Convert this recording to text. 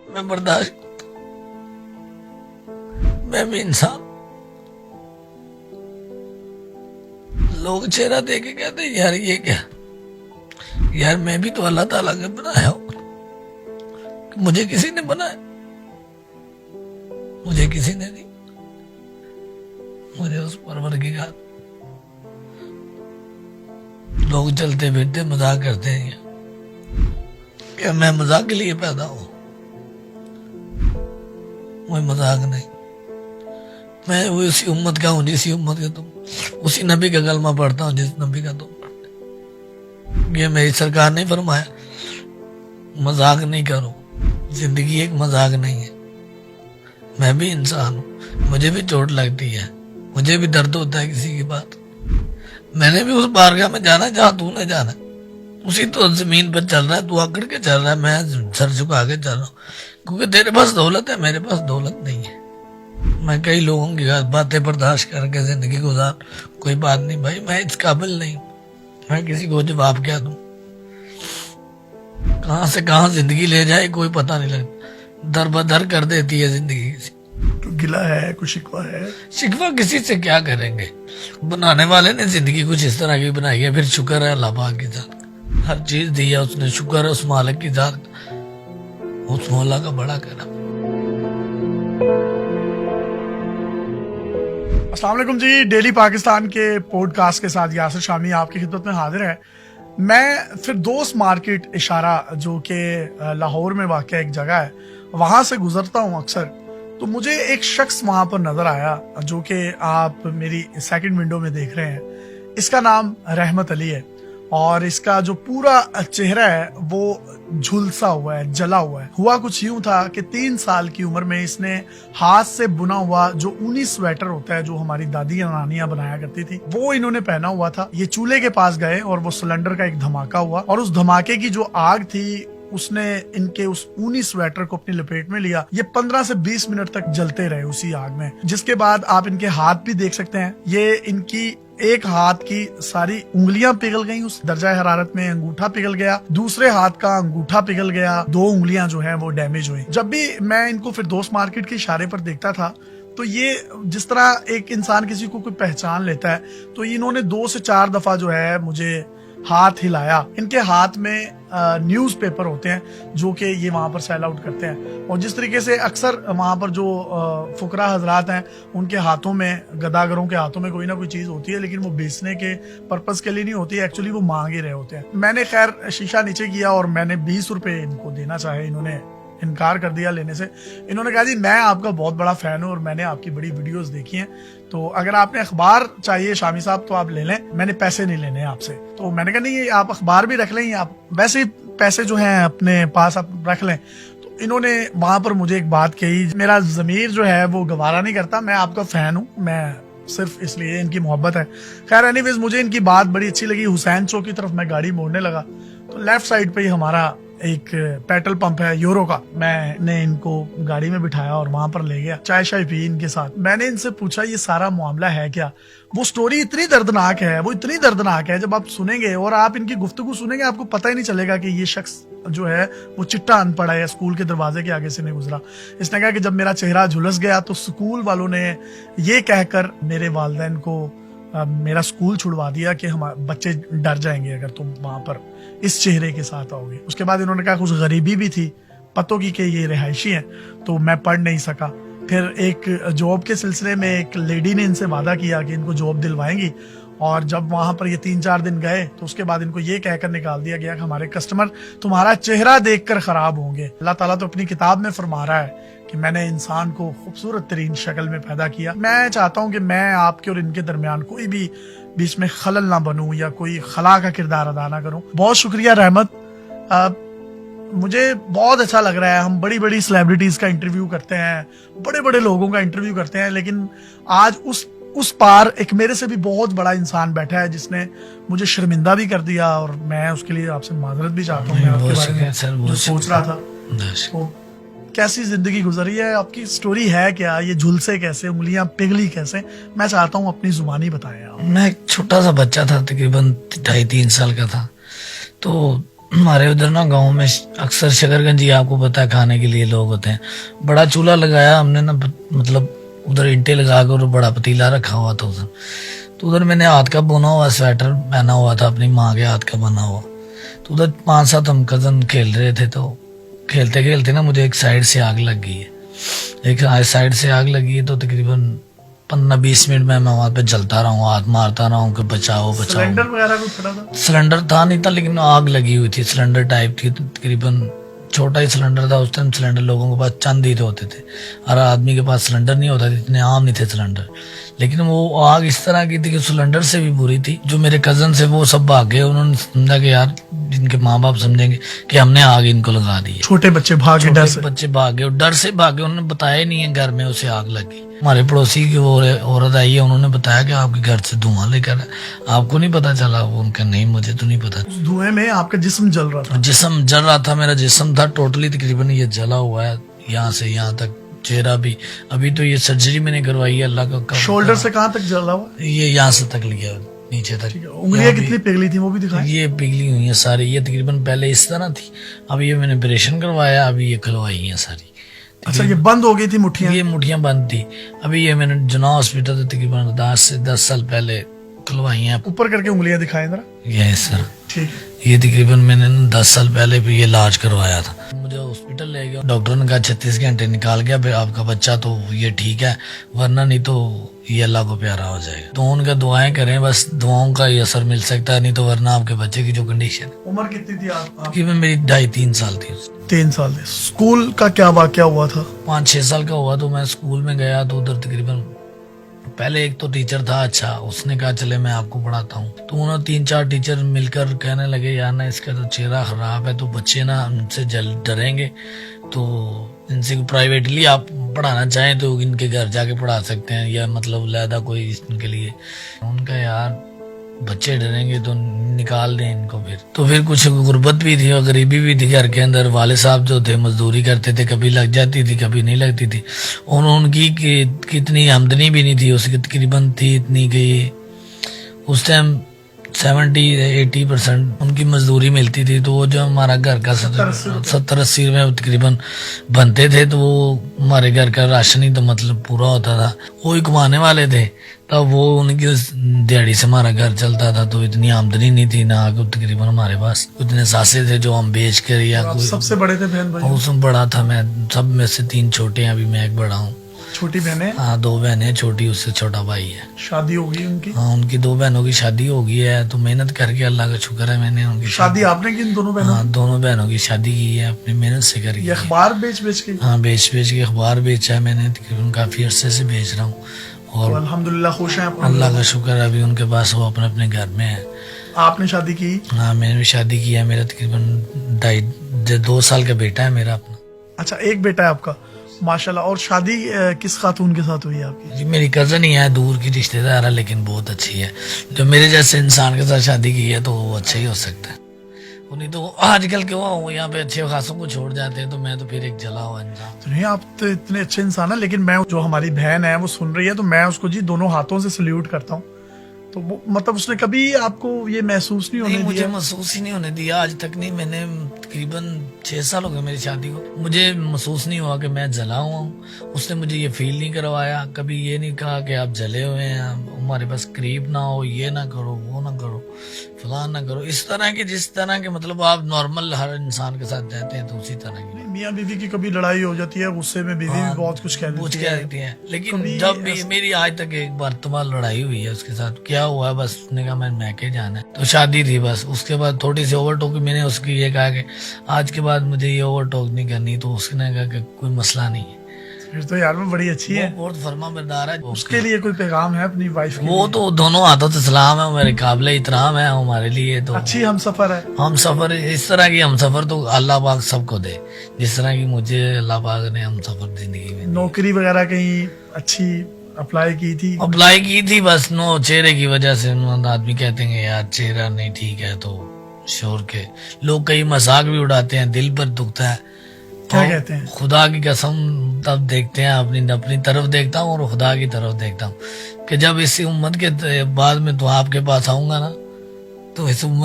میں برداشت کرتا ہوں، میں بھی انسان۔ لوگ چہرہ دے کے کہتے ہیں یار یہ کیا، یار میں بھی تو اللہ تعالیٰ نے بنایا ہوں، مجھے کسی نے بنایا؟ مجھے کسی نے نہیں، مجھے اس پروردگار۔ لوگ چلتے پھرتے مذاق کرتے ہیں کہ میں مذاق کے لیے پیدا ہوں، کوئی مذاق نہیں۔ میں وہ اسی امت کا ہوں جسی امت کا تم، اسی نبی کا کلمہ پڑھتا ہوں جس نبی کا تم پڑھتے۔ یہ میری سرکار نے فرمایا مذاق نہیں کرو، زندگی ایک مذاق نہیں ہے۔ میں بھی انسان ہوں، مجھے بھی چوٹ لگتی ہے، مجھے بھی درد ہوتا ہے کسی کی بات۔ میں نے بھی اس بارگاہ میں جانا جہاں تو نے جانا، اسی تو زمین پر چل رہا ہے، تو اکڑ کے چل رہا ہے، میں سر جھکا کے چل رہا ہوں، کیونکہ تیرے پاس دولت ہے، میرے پاس دولت نہیں ہے۔ میں کئی لوگوں کی باتیں برداشت کر کے زندگی گزار، کوئی بات نہیں بھائی، میں اس قابل نہیں ہوں، میں کسی کو جواب کیا دوں؟ کہاں سے کہاں زندگی لے جائے کوئی پتہ نہیں لگتا، در بدر کر دیتی ہے زندگی کسی۔ کوئی گلہ ہے، کوئی شکوہ ہے؟ شکوہ کسی سے کیا کریں گے؟ بنانے والے نے زندگی کچھ اس طرح کی بنائی ہے، پھر شکر ہے اللہ پاک کی ذات کا، ہر چیز دی ہے اس نے، شکر ہے اس مالک کی ذات کا، اس مولا کا بڑا کرم۔ السلام علیکم جی، ڈیلی پاکستان کے پوڈ کاسٹ کے ساتھ یاسر شامی آپ کی خدمت میں حاضر ہے۔ میں فردوس مارکیٹ اشارہ جو کہ لاہور میں واقع ایک جگہ ہے، وہاں سے گزرتا ہوں اکثر، تو مجھے ایک شخص وہاں پر نظر آیا جو کہ آپ میری سیکنڈ ونڈو میں دیکھ رہے ہیں۔ اس کا نام رحمت علی ہے، اور اس کا جو پورا چہرہ ہے وہ جھلسا ہوا ہے، جلا ہوا ہے۔ ہوا کچھ یوں تھا کہ 3 سال کی عمر میں اس نے ہاتھ سے بنا ہوا جو اونی سویٹر ہوتا ہے جو ہماری دادی نانیاں بنایا کرتی تھی، وہ انہوں نے پہنا ہوا تھا۔ یہ چولہے کے پاس گئے اور وہ سلنڈر کا ایک دھماکہ ہوا، اور اس دھماکے کی جو آگ تھی اس نے ان کے اس اونی سویٹر کو اپنی لپیٹ میں لیا۔ یہ 15 سے 20 منٹ تک جلتے رہے اسی آگ میں، جس کے بعد آپ ان کے ہاتھ بھی دیکھ سکتے ہیں، یہ ان کی ایک ہاتھ کی ساری انگلیاں پگھل گئیں اس درجہ حرارت میں، انگوٹھا پگھل گیا، دوسرے ہاتھ کا انگوٹھا پگھل گیا، 2 انگلیاں جو ہیں وہ ڈیمیج ہوئی۔ جب بھی میں ان کو فردوس مارکیٹ کے اشارے پر دیکھتا تھا تو یہ جس طرح ایک انسان کسی کو کوئی پہچان لیتا ہے، تو انہوں نے 2 سے 4 دفعہ جو ہے مجھے ہاتھ ہلایا۔ ان کے ہاتھ میں نیوز پیپر ہوتے ہیں جو کہ یہ وہاں پر سیل آؤٹ کرتے ہیں، اور جس طریقے سے اکثر وہاں پر جو فقراء حضرات ہیں ان کے ہاتھوں میں، گداگروں کے ہاتھوں میں کوئی نہ کوئی چیز ہوتی ہے، لیکن وہ بیچنے کے پرپس کے لیے نہیں ہوتی ہے، ایکچولی وہ مانگ ہی رہے ہوتے ہیں۔ میں نے خیر شیشہ نیچے کیا اور میں نے 20 روپے ان کو دینا چاہے، انہوں نے انکار کر دیا لینے سے۔ انہوں نے کہا جی میں آپ کا بہت بڑا فین ہوں اور میں نے آپ کی بڑی ویڈیوز دیکھی ہیں، تو اگر آپ نے اخبار چاہیے شامی صاحب تو آپ لے لیں، میں نے پیسے نہیں لینے آپ سے۔ تو میں نے کہا نہیں، یہ آپ اخبار بھی رکھ لیں، آپ ویسے ہی پیسے جو ہیں اپنے پاس آپ رکھ لیں۔ تو انہوں نے وہاں پر مجھے ایک بات کہی، میرا ضمیر جو ہے وہ گوارا نہیں کرتا، میں آپ کا فین ہوں، میں صرف اس لیے ان کی محبت ہے۔ خیر اینی ویز مجھے ان کی بات بڑی اچھی لگی۔ حسین چوک کی طرف میں گاڑی موڑنے لگا تو لیفٹ سائڈ پہ ہی ہمارا ایک پیٹرول پمپ ہے یورو کا، میں نے ان کو گاڑی میں بٹھایا اور وہاں پر لے گیا، چائے شائے پی ان کے ساتھ۔ میں نے ان سے پوچھا یہ سارا معاملہ ہے کیا؟ وہ سٹوری اتنی دردناک ہے، وہ اتنی دردناک ہے، جب آپ سنیں گے اور آپ ان کی گفتگو سنیں گے آپ کو پتہ ہی نہیں چلے گا کہ یہ شخص جو ہے وہ چٹا ان پڑھا ہے، اسکول کے دروازے کے آگے سے نہیں گزرا۔ اس نے کہا کہ جب میرا چہرہ جھلس گیا تو اسکول والوں نے یہ کہہ کر میرے والدین کو میرا اسکول چھڑوا دیا کہ ہم بچے ڈر جائیں گے اگر تم وہاں پر اس چہرے کے ساتھ آؤ گے۔ اس کے بعد انہوں نے کہا کچھ غریبی بھی تھی پتوں کی کہ یہ رہائشی ہیں، تو میں پڑھ نہیں سکا۔ پھر ایک جاب کے سلسلے میں ایک لیڈی نے ان سے وعدہ کیا کہ ان کو جاب دلوائیں گی، اور جب وہاں پر یہ 3-4 دن گئے تو اس کے بعد ان کو یہ کہہ کر نکال دیا گیا کہ ہمارے کسٹمر تمہارا چہرہ دیکھ کر خراب ہوں گے۔ اللہ تعالیٰ تو اپنی کتاب میں فرما رہا ہے کہ میں نے انسان کو خوبصورت ترین شکل میں پیدا کیا۔ میں چاہتا ہوں کہ میں آپ کے اور ان کے درمیان کوئی بھی بیچ میں خلل نہ بنوں یا کوئی خلا کا کردار ادا نہ کروں۔ بہت شکریہ رحمت، مجھے بہت اچھا لگ رہا ہے۔ ہم بڑی بڑی سیلیبریٹیز کا انٹرویو کرتے ہیں، بڑے بڑے لوگوں کا انٹرویو کرتے ہیں، لیکن آج اس پار ایک میرے سے بھی بہت بڑا انسان بیٹھا ہے جس نے مجھے شرمندہ بھی کر دیا، اور میں اس کے لیے آپ سے معذرت بھی چاہتا ہوں۔ میں آپ کے بارے میں جو سوچ رہا تھا، تو کیسی زندگی گزری ہے، آپ کی سٹوری ہے کیا، یہ جھلسے کیسے، انگلیاں پگھلی کیسے، میں چاہتا ہوں اپنی زبانی بتائیں آپ۔ میں ایک چھوٹا سا بچہ تھا، تقریباً 2.5-3 سال کا تھا، تو ہمارے ادھر نا گاؤں میں اکثر شکرگنجی آپ کو پتا ہے کھانے کے لیے لوگ ہوتے ہیں. بڑا چولہا لگایا ہم نے نا, مطلب ادھر اینٹیں لگا کر بڑا پتیلا رکھا ہوا تھا ادھر. تو ادھر میں نے ہاتھ کا بنا ہوا سویٹر پہنا ہوا تھا اپنی ماں کے ہاتھ کا بنا ہوا. تو ادھر 5-7 ہم کزن کھیل رہے تھے. تو کھیلتے کھیلتے نا مجھے ایک سائڈ سے آگ لگ گئی ہے. ایک سائڈ سے آگ لگی ہے تو تقریباً 15-20 منٹ میں وہاں پہ جلتا رہا ہوں, ہاتھ مارتا رہا ہوں کہ بچاؤ بچاؤ. سلنڈر وغیرہ کچھ پڑا تھا؟ سلنڈر تھا نہیں تھا, لیکن آگ لگی ہوئی تھی. سلنڈر ٹائپ تھی, تقریباً چھوٹا ہی سلنڈر تھا. اس ٹائم سلنڈر لوگوں کے پاس چند ہی ہوتے تھے, ہر آدمی کے پاس سلنڈر نہیں ہوتا تھا, اتنے عام نہیں تھے سلنڈر. لیکن وہ آگ اس طرح کی تھی کہ سلنڈر سے بھی بری تھی. جو میرے کزن سے وہ سب بھاگ گئے. انہوں نے سمجھا کہ یار جن کے ماں باپ سمجھیں گے کہ ہم نے آگ ان کو لگا دی ہے. چھوٹے بچے بھاگے ڈر سے, بچے بھاگے اور ڈر سے بھاگے. انہوں نے بتایا ہی نہیں ہے گھر میں اسے آگ لگی. ہمارے پڑوسی کی وہ عورت آئی ہے, انہوں نے بتایا کہ آپ کے گھر سے دھواں لے کر آپ کو نہیں پتا چلا. وہ ان کا نہیں, مجھے تو نہیں پتا. اس دھوئیں میں آپ کا جسم جل رہا تھا؟ جسم جل رہا تھا, میرا جسم تھا ٹوٹلی تقریباً یہ جلا ہوا ہے یہاں سے یہاں تک. چہرہ بھی ابھی تو یہ سرجری میں نے کروائی ہے, اللہ کا. شولڈر سے کہاں تک جلا ہوا؟ یہ یہاں سے تک لیا نیچے تک. انگلیاں کتنی پگھلی تھی وہ بھی دکھائیں. یہ پگھلی ہوئی ہیں ساری. یہ تقریباً پہلے اس طرح تھی, اب یہ میں نے آپریشن کروایا, ابھی یہ کھلوائی ہیں ساری. اچھا, یہ بند ہو گئی تھی مٹھیاں؟ یہ مٹھیاں بند تھی. ابھی یہ میں نے جناح ہاسپٹل سے تقریباً 10 سال پہلے کھلوائی ہیں. اوپر کر کے انگلیاں دکھائیں ذرا. یہ سر, ٹھیک. یہ تقریباً میں نے 10 سال پہلے بھی یہ علاج کروایا تھا. مجھے ہاسپٹل لے گیا, ڈاکٹر نے کہا 36 گھنٹے نکال گیا آپ کا بچہ تو یہ ٹھیک ہے, ورنہ نہیں تو یہ اللہ کو پیارا ہو جائے گا. تو ان کا دعائیں کریں, بس دعاؤں کا یہ اثر مل سکتا ہے, نہیں تو ورنہ آپ کے بچے کی جو کنڈیشن. عمر کتنی تھی آپ؟ تقریباً میری 2.5-3 سال تھی. 3 سال تھی. اسکول کا کیا واقعہ ہوا تھا؟ 5-6 سال کا ہوا تو میں اسکول میں گیا. تو ادھر تقریباً پہلے ایک تو ٹیچر تھا اچھا, اس نے کہا چلے میں آپ کو پڑھاتا ہوں. تو انہوں 3-4 ٹیچر مل کر کہنے لگے یار نا اس کا تو چہرہ خراب ہے, تو بچے نا ان سے ڈریں گے, تو ان سے پرائیویٹلی آپ پڑھانا چاہیں تو ان کے گھر جا کے پڑھا سکتے ہیں, یا مطلب علیحدہ کوئی ان کے لیے. ان کا یار بچے ڈریں گے تو نکال دیں ان کو. تو پھر کچھ غربت بھی تھی اور غریبی بھی تھی گھر کے اندر. والد صاحب جو تھے مزدوری کرتے تھے, کبھی لگ جاتی تھی کبھی نہیں لگتی تھی. ان کی کتنی آمدنی بھی نہیں تھی اس کی, تقریباً تھی اتنی کہ اس ٹائم 70-80% ان کی مزدوری ملتی تھی. تو وہ جو ہمارا گھر کا 70-80 روپے تقریباً بنتے تھے, تو وہ ہمارے گھر کا راشن ہی تو مطلب پورا ہوتا تھا. وہی کمانے والے تھے, تب وہ ان کی دیہڑی سے ہمارا گھر چلتا تھا. تو اتنی آمدنی نہیں تھی نا, تقریباً ہمارے پاس اتنے ساسے تھے جو ہم بیچ کر یا کوئی. سب سے بڑے تھے بہن بھائی؟ اس میں بڑا تھا میں, سب میں سے 3 چھوٹے ہیں, ابھی میں ایک بڑا ہوں. چھوٹی بہنیں؟ ہاں 2 بہنیں, چھوٹی اس سے چھوٹا بھائی ہے. شادی ہو گئی ان کی؟ ہاں ان کی 2 بہنوں کی شادی ہو گئی ہے. تو محنت کر کے اللہ کا شکر ہے میں نے ان کی شادی آپ نے کی ان دونوں بہنوں؟ ہاں دونوں بہنوں کی شادی کی ہے اپنی محنت سے کر کے. اخبار بیچ کے؟ ہاں بیچ کے اخبار بیچا ہے میں نے, تقریباً کافی عرصے سے بیچ رہا ہوں. اور الحمدللہ خوش ہیں اللہ کا شکر ہے, ابھی ان کے پاس وہ اپنے گھر میں ہے. آپ نے شادی کی؟ ہاں میں نے بھی شادی کی ہے. میرا تقریباً 2 سال کا بیٹا ہے میرا اپنا. اچھا, ایک بیٹا ہے آپ کا, ماشاءاللہ. اور شادی کس خاتون کے ساتھ ہوئی ہے آپ کی؟ جی میری کزن ہی ہے, دور کی رشتہ دار ہے, لیکن بہت اچھی ہے. جو میرے جیسے انسان کے ساتھ شادی کی ہے تو وہ اچھا ہی ہو سکتا ہے. نہیں تو آج کل کے وہ یہاں پہ اچھے خاصوں کو چھوڑ جاتے ہیں, تو میں تو پھر ایک جلا ہوا انسان. تو نہیں, آپ تو اتنے اچھے انسان ہیں, لیکن میں جو ہماری بہن ہے وہ سن رہی ہے, تو میں اس کو جی دونوں ہاتھوں سے سلیوٹ کرتا ہوں. تو وہ مطلب اس نے کبھی آپ کو یہ محسوس نہیں ہونے دیا؟ مجھے محسوس ہی نہیں ہونے دیا آج تک. نہیں, میں نے تقریباً 6 سال ہو گئے میری شادی کو, مجھے محسوس نہیں ہوا کہ میں جلا ہوا ہوں. اس نے مجھے یہ فیل نہیں کروایا, کبھی یہ نہیں کہا کہ آپ جلے ہوئے ہیں, ہمارے پاس قریب نہ ہو, یہ نہ کرو, وہ نہ کرو, فلاں نہ کرو. اس طرح کے جس طرح کے مطلب آپ نارمل ہر انسان کے ساتھ رہتے ہیں, تو اسی طرح کی. میاں بیوی کی کبھی لڑائی ہو جاتی ہے, غصے میں بیوی بھی بہت کچھ کہہ دیتی ہے, لیکن جب بھی میری آج تک ایک مرتبہ لڑائی ہوئی ہے اس کے ساتھ. کیا ہوا, بس اس نے کہا میں میکے جانا ہے, تو شادی تھی بس. اس کے بعد تھوڑی سی اوور ٹوک, میں نے اس کی یہ کہا کہ آج کے بعد مجھے یہ اوور ٹوک نہیں کرنی, تو اس نے کہا کہ کوئی مسئلہ نہیں ہے. پھر تو یار میں بڑی اچھی ہے, بہت فرما بردار ہے. اس کے لیے کوئی پیغام ہے اپنی وائف کے؟ وہ تو دونوں ہاتھوں سے سلام ہے, میرے قابل احترام ہے ہمارے لیے. تو اچھی ہم سفر ہے. ہم سفر اس طرح کی ہم سفر تو اللہ پاک سب کو دے, جس طرح کی مجھے اللہ پاک نے ہم سفر زندگی میں. نوکری وغیرہ کہیں اچھی اپلائی کی تھی؟ اپلائی کی تھی, بس چہرے کی وجہ سے آدمی کہتے ہیں یار چہرہ نہیں ٹھیک ہے, تو شور کے لوگ کئی مذاق بھی اڑاتے ہیں, دل پر دکھتا ہے. کیا کہتے ہیں؟ خدا کی قسم تب دیکھتے ہیں, اپنی طرف دیکھتا ہوں اور خدا کی طرف دیکھتا ہوں کہ جب اس امت کے بعد میں تو آپ کے پاس آؤں گا نا, تو اس امت